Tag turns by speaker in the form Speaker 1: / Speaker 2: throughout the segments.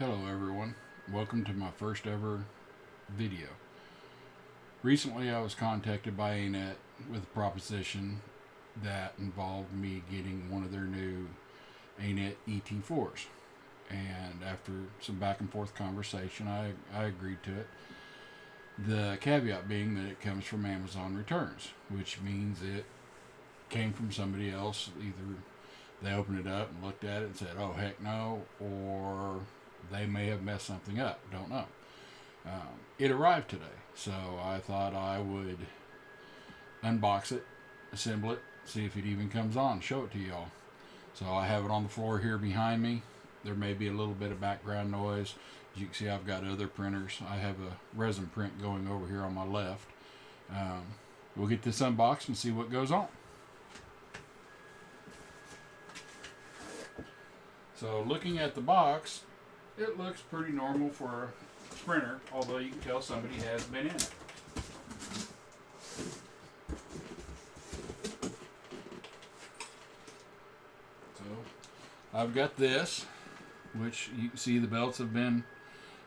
Speaker 1: Hello everyone, welcome to my first ever video. Recently I was contacted by Anet with a proposition that involved me getting one of their new Anet ET4s. And after some back and forth conversation, I agreed to it. The caveat being that it comes from Amazon returns, which means it came from somebody else. Either they opened it up and looked at it and said, oh heck no, or they may have messed something up. Don't know. It arrived today, so I thought I would unbox it, assemble it, see if it even comes on, show it to y'all. So I have it on the floor here behind me. There may be a little bit of background noise. As you can see, I've got other printers. I have a resin print going over here on my left. We'll get this unboxed and see what goes on. So looking at the box, it looks pretty normal for a printer, although you can tell somebody has been in it. So I've got this, which you can see the belts have been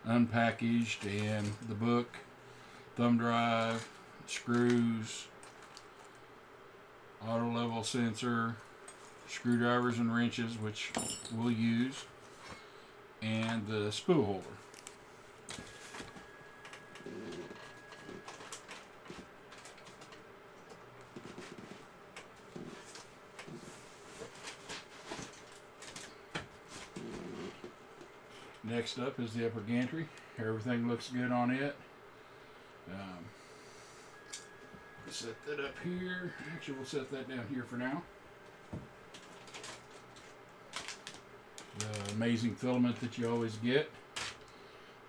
Speaker 1: unpackaged, and the book, thumb drive, screws, auto level sensor, screwdrivers and wrenches, which we'll use, and the spool holder. Next up is the upper gantry. Everything looks good on it. Set that up here. Actually, we'll set that down here for now. The amazing filament that you always get.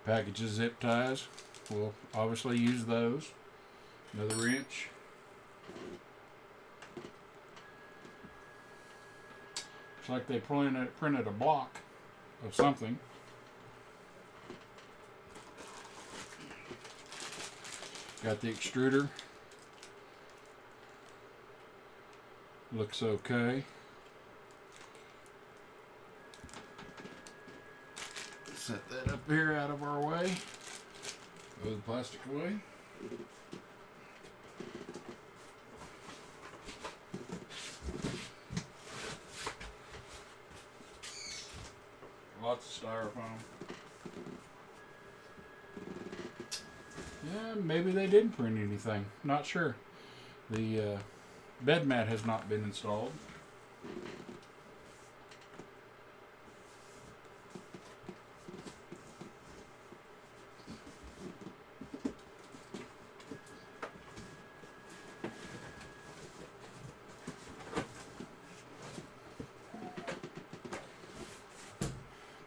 Speaker 1: Package of zip ties. We'll obviously use those. Another wrench. Looks like they printed a block of something. Got the extruder. Looks okay. Set that up here out of our way. Throw the plastic away. Lots of styrofoam. Yeah, maybe they didn't print anything. Not sure. The bed mat has not been installed.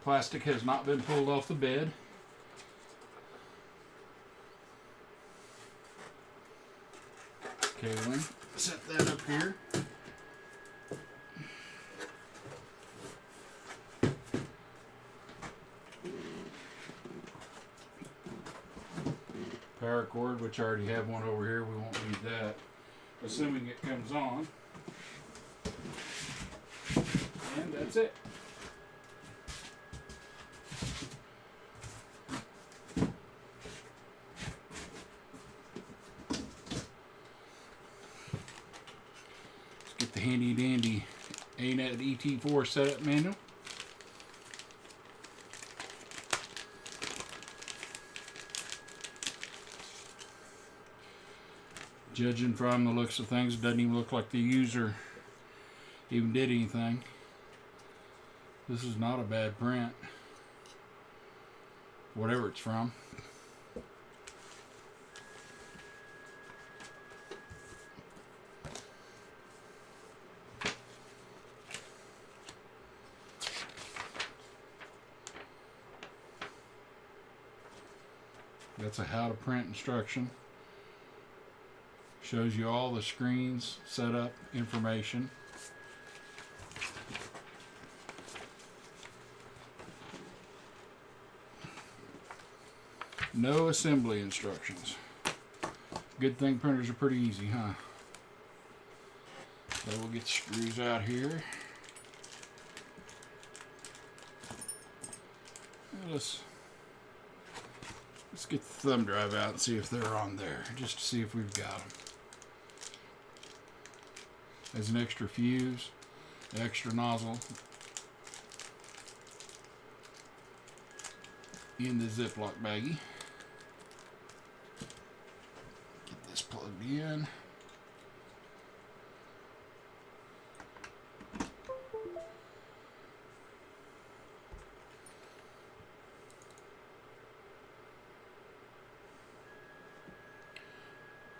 Speaker 1: Plastic has not been pulled off the bed. Cabling. Set that up here. Power cord, which I already have one over here. We won't need that, assuming it comes on. And that's it. Get the handy dandy Anet ET4 setup manual. Judging from the looks of things, it doesn't even look like the user even did anything. This is not a bad print, whatever it's from. That's a how to print instruction. Shows you all the screens, setup information. No assembly instructions. Good thing printers are pretty easy, huh? So we'll get the screws out here. let's get the thumb drive out and see if they're on there, just to see if we've got them. There's an extra fuse, extra nozzle in the Ziploc baggie. Get this plugged in.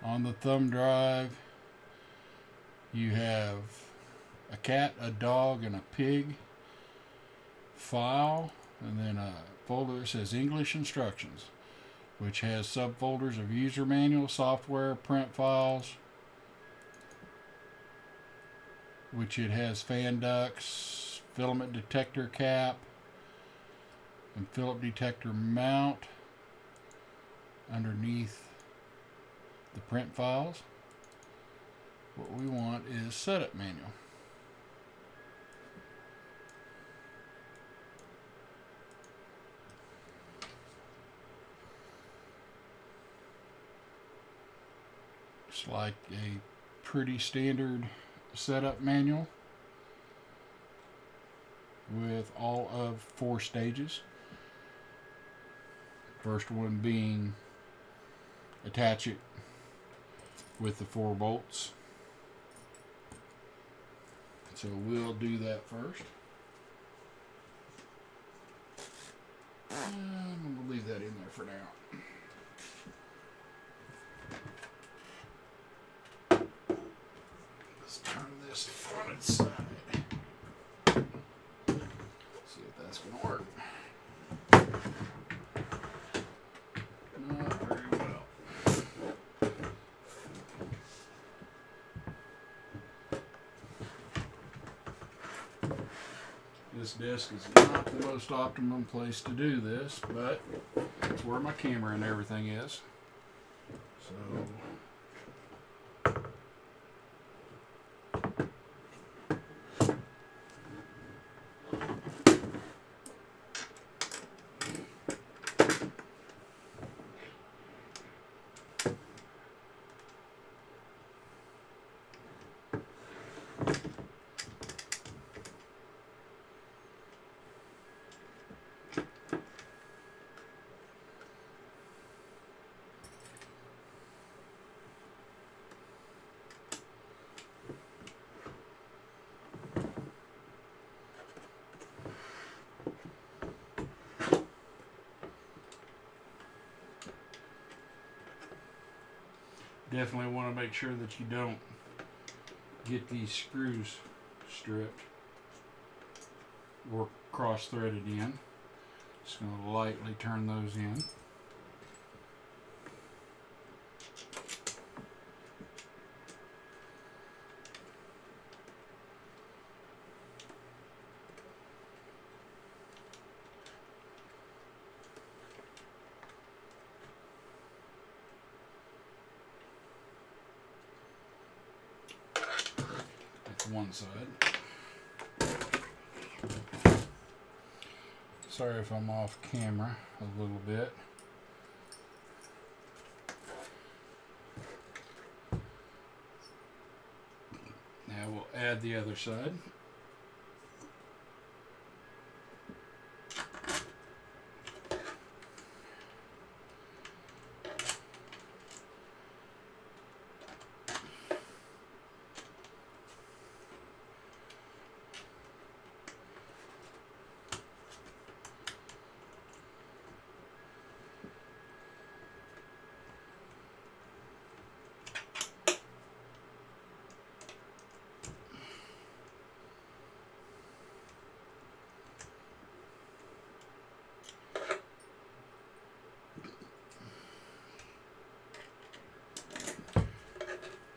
Speaker 1: On the thumb drive, you have a cat, a dog, and a pig file, and then a folder that says English instructions, which has subfolders of user manual, software, print files, which it has fan ducts, filament detector cap, and filament detector mount underneath the print files. What we want is setup manual. It's like a pretty standard setup manual with all of 4 stages. First one being attach it with the 4 bolts. So we'll do that first. I'm going to leave that in there for now. Let's turn this on its side. See if that's going to work. Not very well. This desk is not the most optimum place to do this, but it's where my camera and everything is. So definitely want to make sure that you don't get these screws stripped or cross-threaded in. Just going to lightly turn those in. One side. Sorry if I'm off camera a little bit. Now we'll add the other side.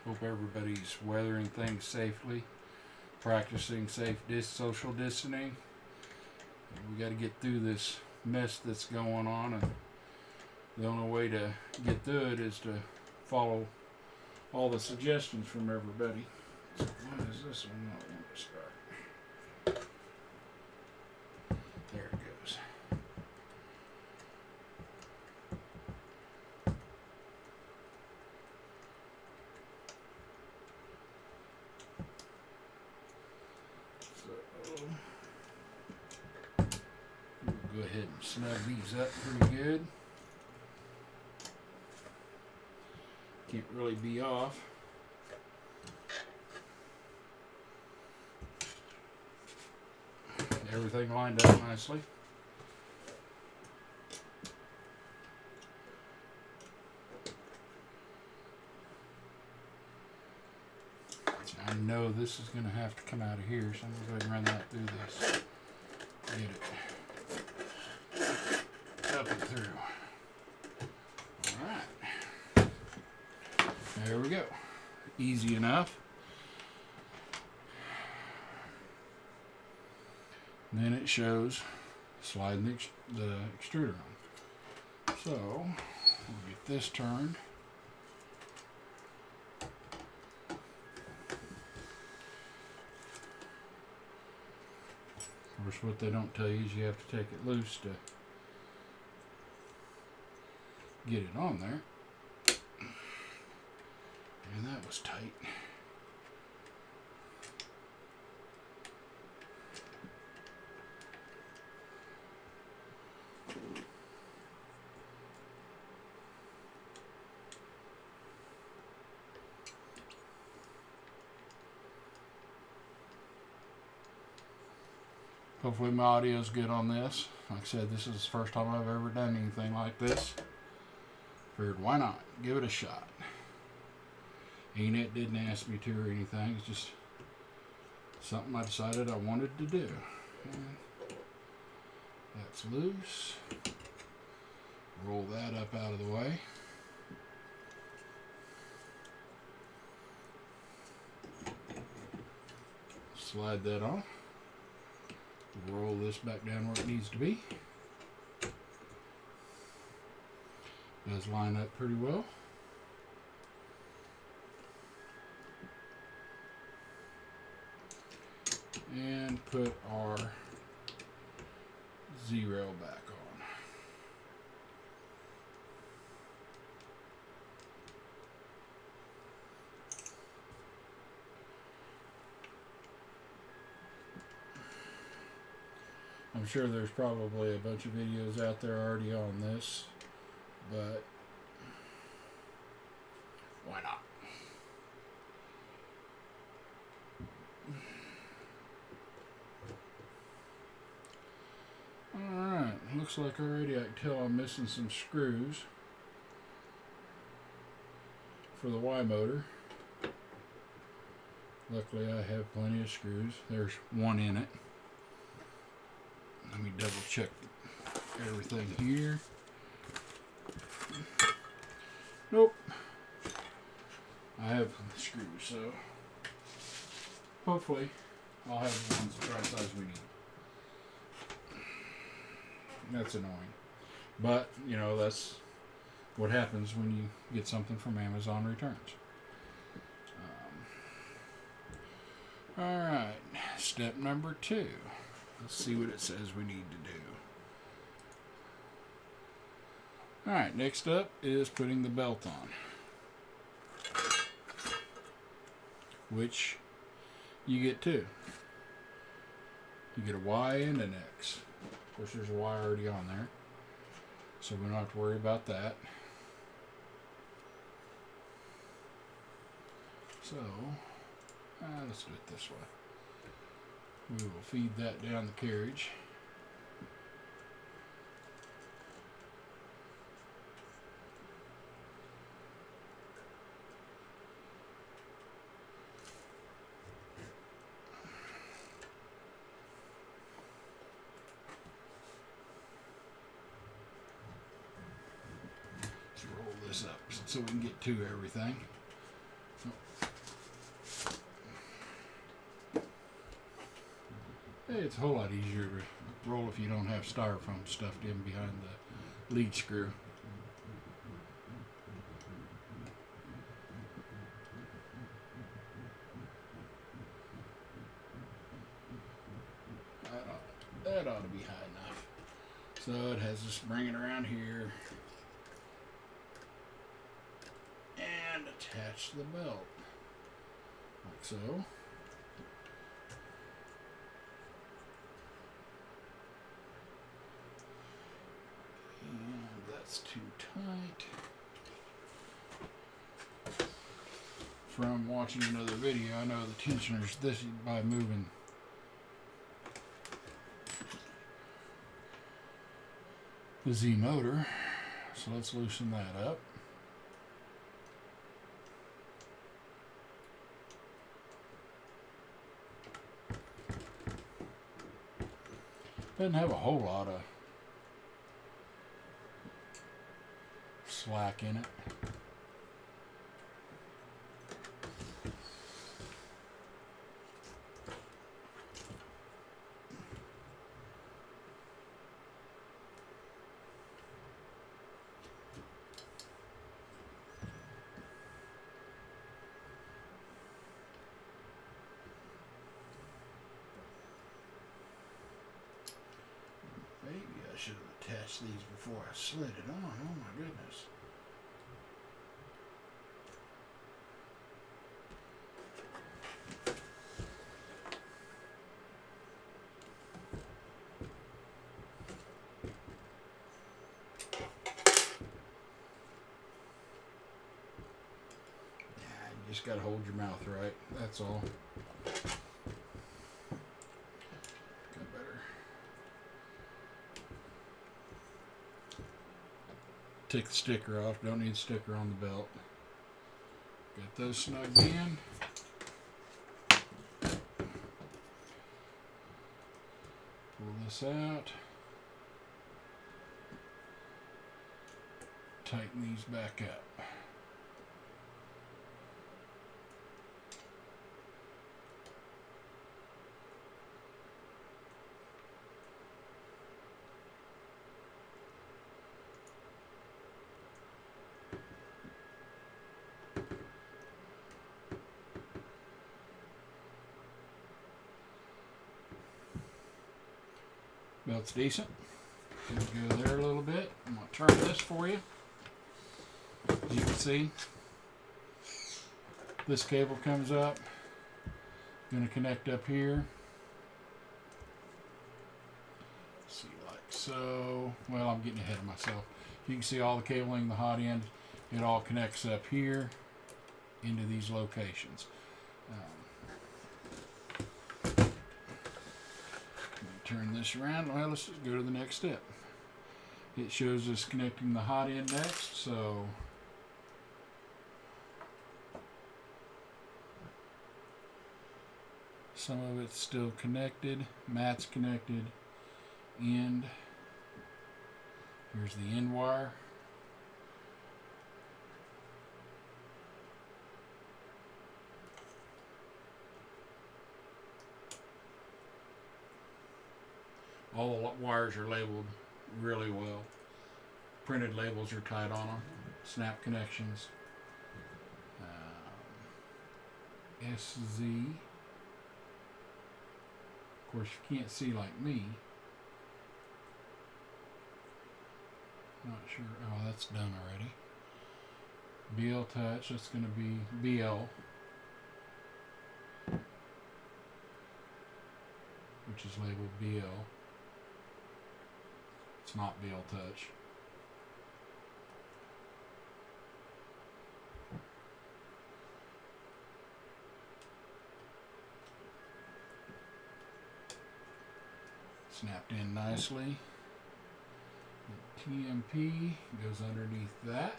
Speaker 1: Hope everybody's weathering things safely, practicing safe social distancing. We got to get through this mess that's going on, and the only way to get through it is to follow all the suggestions from everybody. So why is this one not wanting to start? There it goes. Go ahead and snug these up pretty good. Can't really be off. Everything lined up nicely. I know this is going to have to come out of here, so I'm going to go ahead and run that through this. Get it up and through. Alright. There we go. Easy enough. And then it shows sliding the extruder on. So, we'll get this turned. Of course, what they don't tell you is you have to take it loose to get it on there. And that was tight. Hopefully my audio is good on this. Like I said, this is the first time I've ever done anything like this. Figured, why not? Give it a shot. Anet didn't ask me to or anything. It's just something I decided I wanted to do. And that's loose. Roll that up out of the way. Slide that on. Roll this back down where it needs to be. Does line up pretty well. And put our 0 back on. I'm sure there's probably a bunch of videos out there already on this, but why not? Alright, looks like already I can tell I'm missing some screws for the Y motor. Luckily I have plenty of screws. There's one in it. Let me double check everything here. Nope. I have screws, so hopefully I'll have the ones the right size we need. That's annoying. But, you know, that's what happens when you get something from Amazon returns. Alright, step number 2. Let's see what it says we need to do. Alright, next up is putting the belt on, which you get 2. You get a Y and an X. Of course, there's a Y already on there, so we don't have to worry about that. So, let's do it this way. We will feed that down the carriage. Let's roll this up so we can get to everything. It's a whole lot easier to roll if you don't have styrofoam stuffed in behind the lead screw. That ought to be high enough. So it has this spring around here and attach the belt like so. that's too tight. From watching another video, I know the tensioner's this by moving the Z motor. So let's loosen that up. Doesn't have a whole lot of slack in it. Maybe I should have attached these before I slid it on. Oh my goodness. Yeah, you just gotta hold your mouth right. That's all. Take the sticker off. Don't need the sticker on the belt. Got those snugged in. Pull this out. Tighten these back up. Belt's decent. Go there a little bit. I'm going to turn this for you. As you can see, this cable comes up. Going to connect up here. See, like so. Well, I'm getting ahead of myself. You can see all the cabling, the hot end. It all connects up here into these locations. Turn this around. Well, let's just go to the next step. It shows us connecting the hot end next, so some of it's still connected. Mat's connected. End. Here's the end wire. All the wires are labeled really well. Printed labels are tight on them. Snap connections. SZ. Of course, you can't see like me. Not sure. Oh, that's done already. BL touch. That's going to be BL. Which is labeled BL. It's not BL touch. Snapped in nicely. The TMP goes underneath that.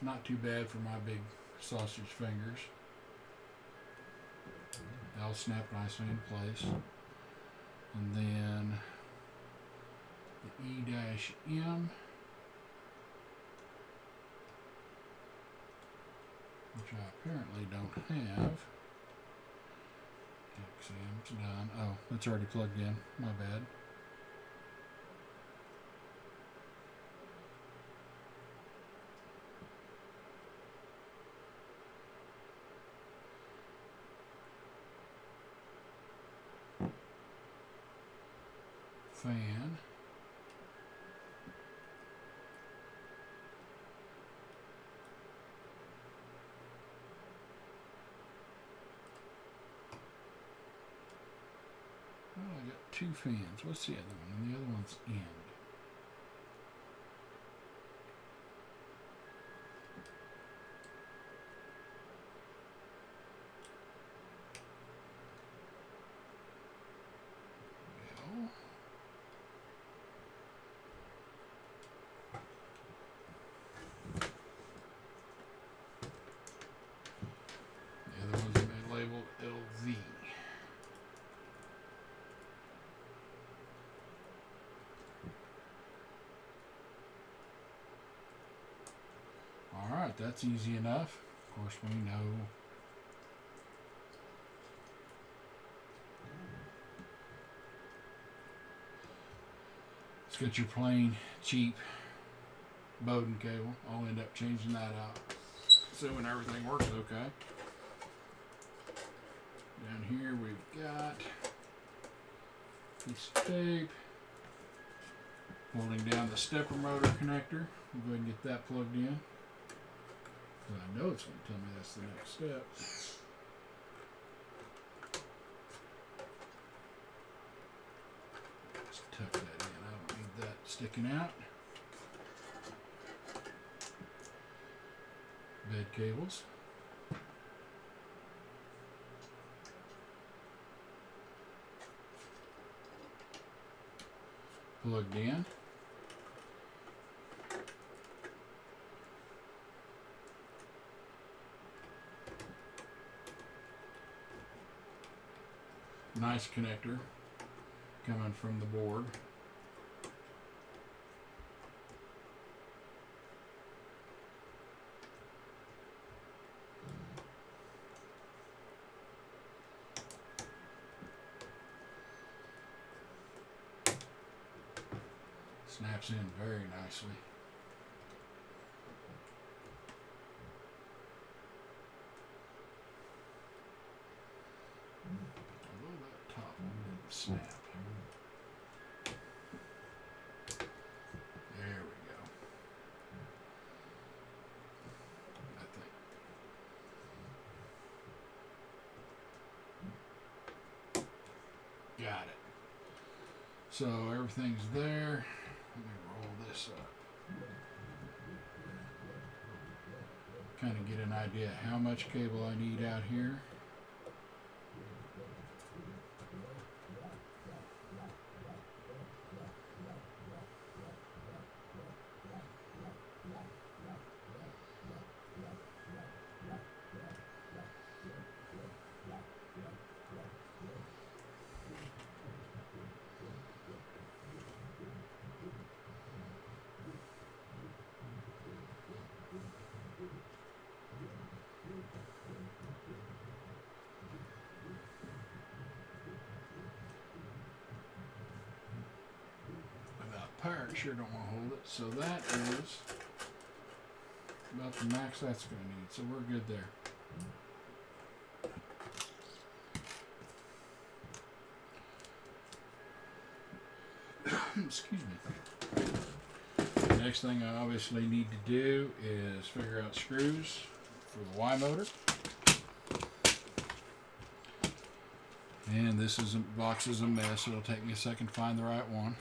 Speaker 1: Not too bad for my big sausage fingers. That'll snap nicely in place. And then the E-M, which I apparently don't have. XM's done. Oh, it's already plugged in. My bad. Fan. I got two fans. What's the other one? And the other one's in. The other one's labeled LV. Alright, that's easy enough. Of course, we know it's got your plain, cheap Bowden cable. I'll end up changing that out, assuming everything works okay. Down here we've got a piece of tape holding down the stepper motor connector. We'll go ahead and get that plugged in, because I know it's going to tell me that's the next step. Just tuck that in. I don't need that sticking out. Bed cables. Plugged in. Nice connector coming from the board. Snaps in very nicely. Although that top one didn't snap. There we go. I think. Got it. So everything's there. Let me roll this up. Kind of get an idea how much cable I need out here. Pirate sure don't want to hold it, so that is about the max that's going to need, so we're good there. Excuse me. The next thing I obviously need to do is figure out screws for the Y motor. And this box is a mess, so it'll take me a second to find the right one.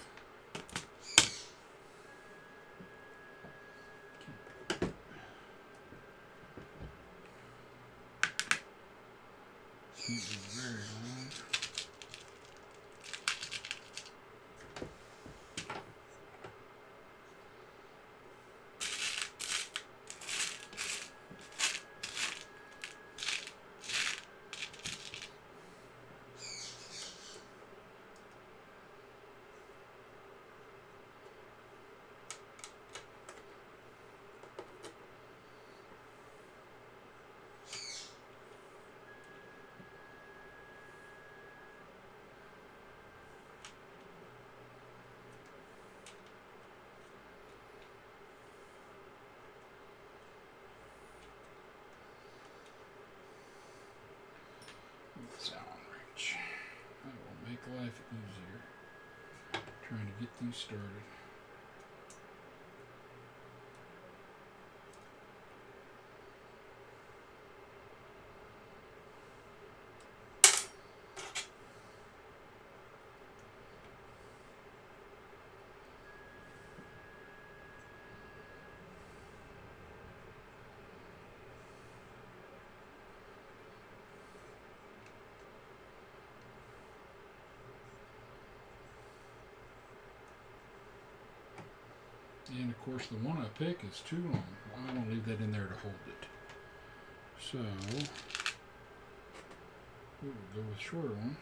Speaker 1: Sound reach. That will make life easier. Trying to get these started. And of course the one I pick is too long. I'm going to leave that in there to hold it. So, we'll go with shorter one.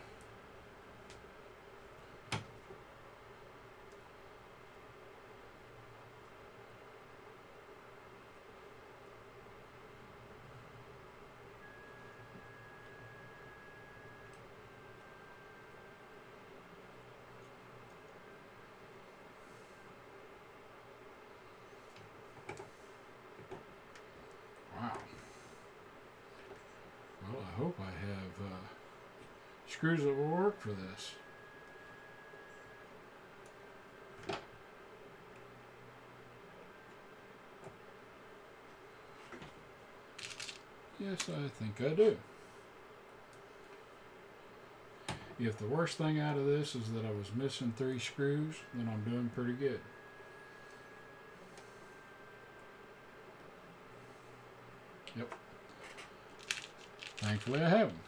Speaker 1: Well, I hope I have screws that will work for this. Yes, I think I do. If the worst thing out of this is that I was missing 3 screws, then I'm doing pretty good. Yep. Thankfully I have them.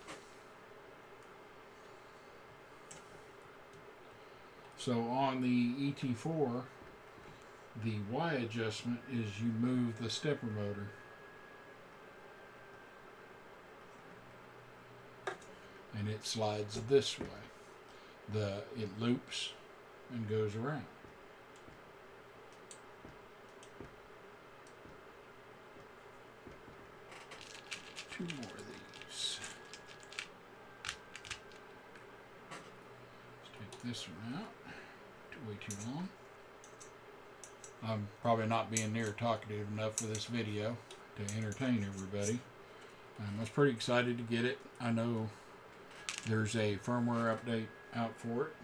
Speaker 1: So on the ET4, the Y adjustment is you move the stepper motor. And it slides this way. It loops and goes around. Two more of these. Let's take this one out. Way too long. I'm probably not being near talkative enough for this video to entertain everybody. I was pretty excited to get it. I know there's a firmware update out for it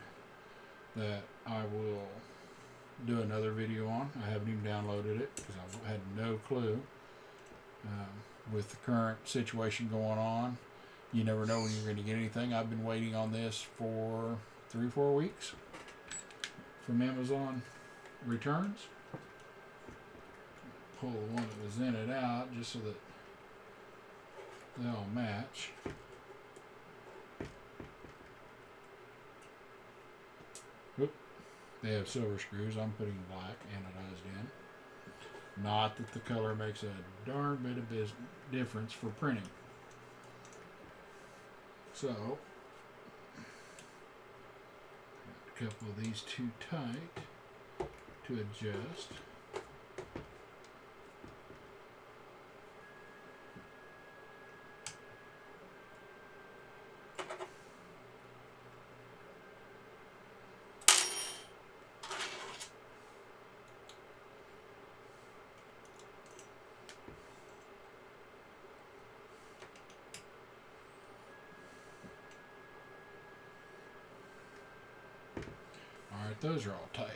Speaker 1: that I will do another video on. I haven't even downloaded it because I had no clue. With the current situation going on, you never know when you're going to get anything. I've been waiting on this for 3-4 weeks from Amazon returns. Pull the one that was in it out just so that they all match. Whoop. They have silver screws. I'm putting black anodized in. Not that the color makes a darn bit of difference for printing. So, a couple of these too tight to adjust. Alright, those are all tight.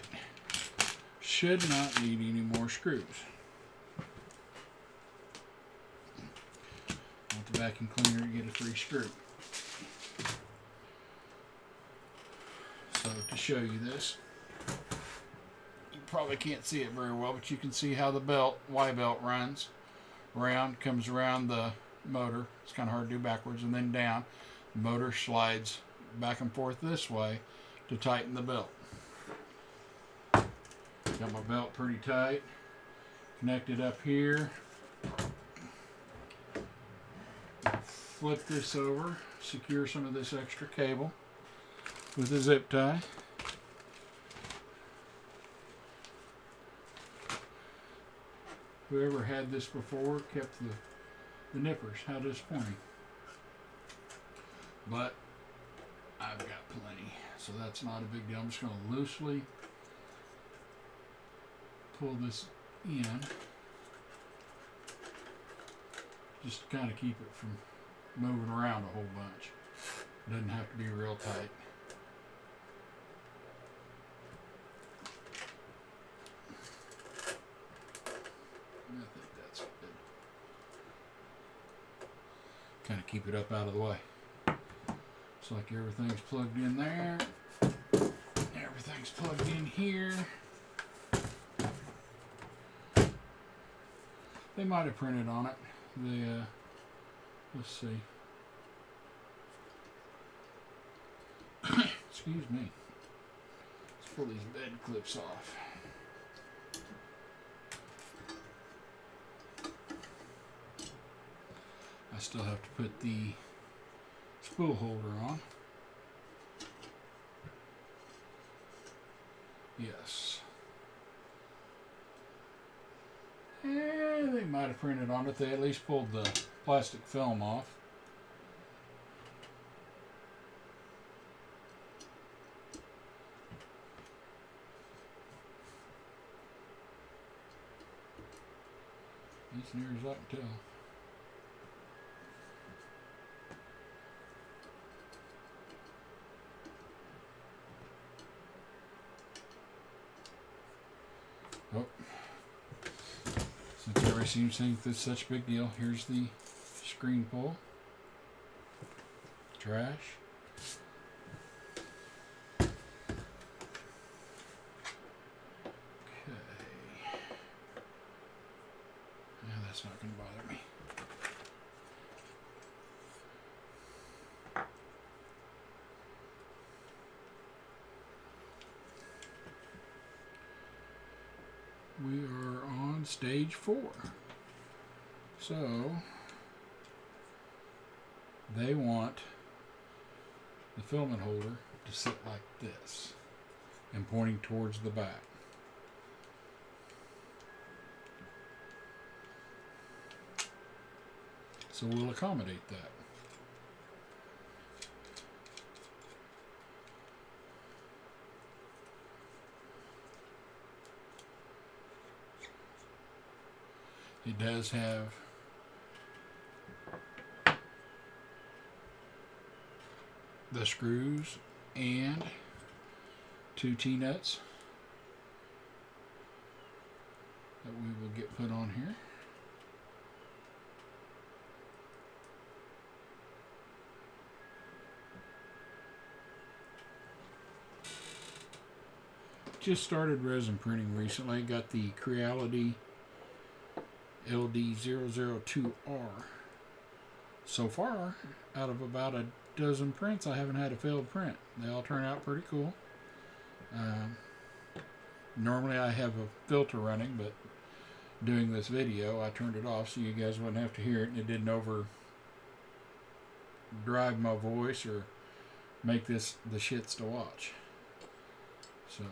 Speaker 1: Should not need any more screws. Want the vacuum cleaner to get a 3 screw. So to show you this, you probably can't see it very well, but you can see how the belt, Y belt runs around, comes around the motor. It's kind of hard to do backwards, and then down. The motor slides back and forth this way to tighten the belt. Got my belt pretty tight, connected up here. Flip this over, secure some of this extra cable with a zip tie. Whoever had this before kept the nippers. How disappointing. But I've got plenty, so that's not a big deal. I'm just going to loosely pull this in, just to kind of keep it from moving around a whole bunch. Doesn't have to be real tight. I think that's good. Kind of keep it up out of the way. Looks like everything's plugged in there. Everything's plugged in here. They might have printed on it. Let's see. Excuse me. Let's pull these bed clips off. I still have to put the spool holder on. Yes. And they might have printed on it. They at least pulled the plastic film off. As near as I can tell. Oh. Since everybody seems to think this is such a big deal, here's the screen pull. Trash. Okay. Yeah, that's not going to bother me. We are on stage 4. So they want the filament holder to sit like this and pointing towards the back. So we'll accommodate that. It does have the screws and 2 T-nuts that we will get put on here. Just started resin printing recently. Got the Creality LD002R. So far, out of about a dozen prints, I haven't had a failed print. They all turn out pretty cool. Normally I have a filter running, but doing this video I turned it off so you guys wouldn't have to hear it, and it didn't over drive my voice or make this the shits to watch. So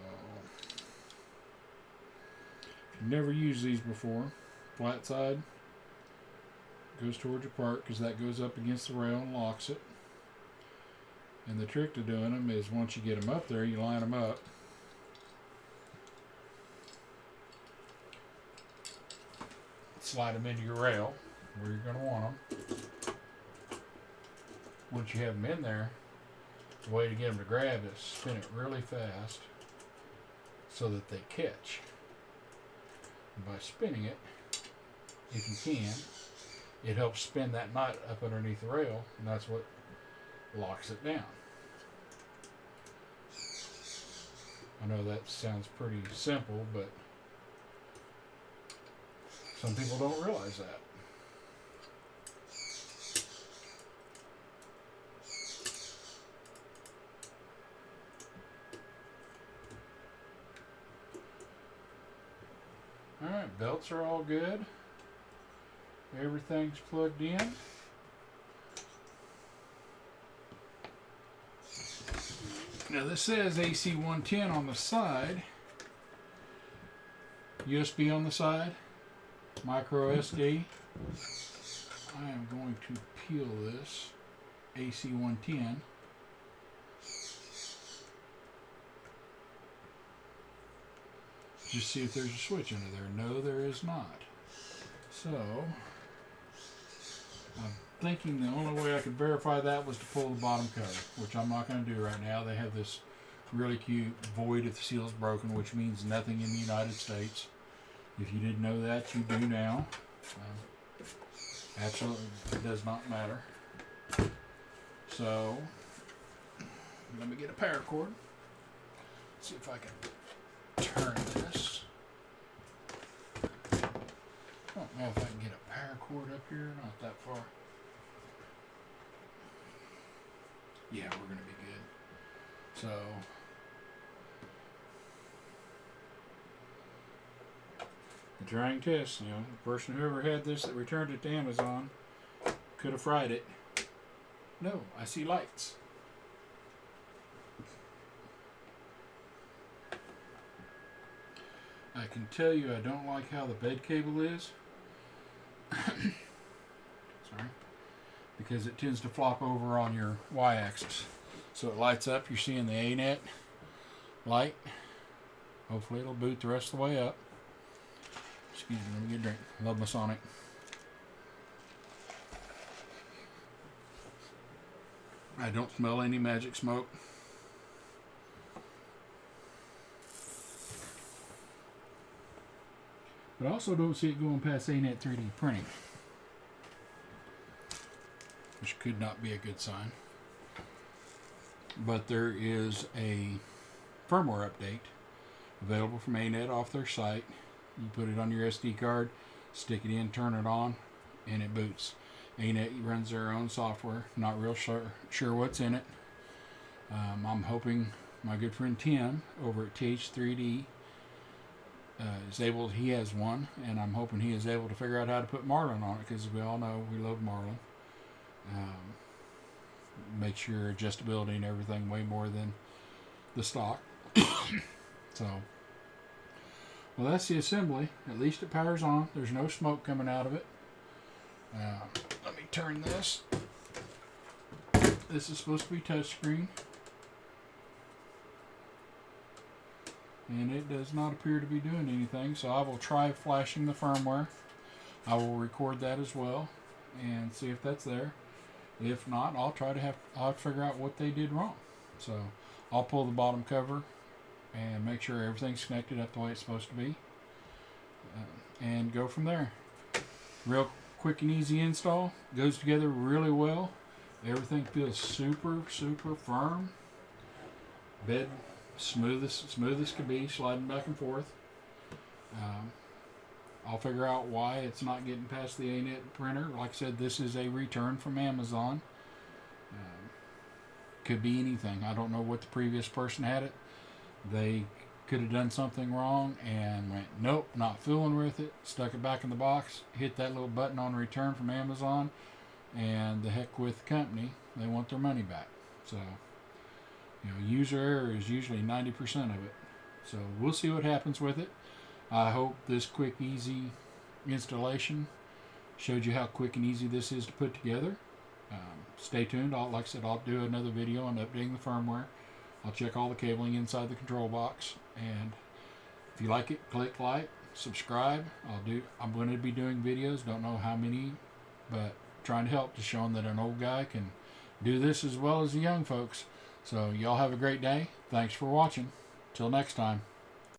Speaker 1: if you've never used these before, flat side goes towards your part because that goes up against the rail and locks it. And the trick to doing them is once you get them up there, you line them up. Slide them into your rail where you're going to want them. Once you have them in there, the way to get them to grab is spin it really fast so that they catch. And by spinning it, if you can, it helps spin that nut up underneath the rail, and that's what locks it down. I know that sounds pretty simple, but some people don't realize that. Alright, belts are all good. Everything's plugged in. Now this says AC 110 on the side, USB on the side, micro SD. I am going to peel this AC 110. Just see if there's a switch under there. No, there is not. So I'm thinking the only way I could verify that was to pull the bottom cover, which I'm not going to do right now. They have this really cute void if the seal's broken, which means nothing in the United States. If you didn't know that, you do now. Absolutely, it does not matter. So let me get a paracord. See if I can turn this. I don't know if I can get a paracord up here. Not that far. Yeah, we're going to be good. So the trying test, you know, the person who ever had this that returned it to Amazon Could have fried it. No, I see lights. I can tell you I don't like how the bed cable is. Sorry. Because it tends to flop over on your y-axis. So it lights up. You're seeing the Anet light. Hopefully it'll boot the rest of the way up. Excuse me, let me get a drink. Love my Sonic. I don't smell any magic smoke. But I also don't see it going past Anet 3D printing, which could not be a good sign. But there is a firmware update available from Anet off their site. You put it on your SD card, stick it in, turn it on, and it boots. Anet runs their own software. Not real sure what's in it. I'm hoping my good friend Tim over at TH3D he has one, and I'm hoping he is able to figure out how to put Marlin on it, because we all know we love Marlin. Makes your adjustability and everything way more than the stock. So, well, that's the assembly. At least it powers on. There's no smoke coming out of it. Let me turn this. This is supposed to be touchscreen. And it does not appear to be doing anything, so I will try flashing the firmware. I will record that as well and see if that's there. If not, I'll have to figure out what they did wrong. So I'll pull the bottom cover and make sure everything's connected up the way it's supposed to be, and go from there. Real quick and easy install. Goes together really well. Everything feels super firm. Bed smooth as can be, sliding back and forth. I'll figure out why it's not getting past the Anet printer. Like I said, this is a return from Amazon. Could be anything. I don't know what the previous person had it. They could have done something wrong and went, nope, not fooling with it. Stuck it back in the box. Hit that little button on return from Amazon, and the heck with the company. They want their money back. So, user error is usually 90% of it. So we'll see what happens with it. I hope this quick, easy installation showed you how quick and easy this is to put together. Stay tuned. Like I said, I'll do another video on updating the firmware. I'll check all the cabling inside the control box. And if you like it, click like, subscribe. I'm going to be doing videos. Don't know how many, but trying to help, just showing that an old guy can do this as well as the young folks. So y'all have a great day. Thanks for watching. Till next time.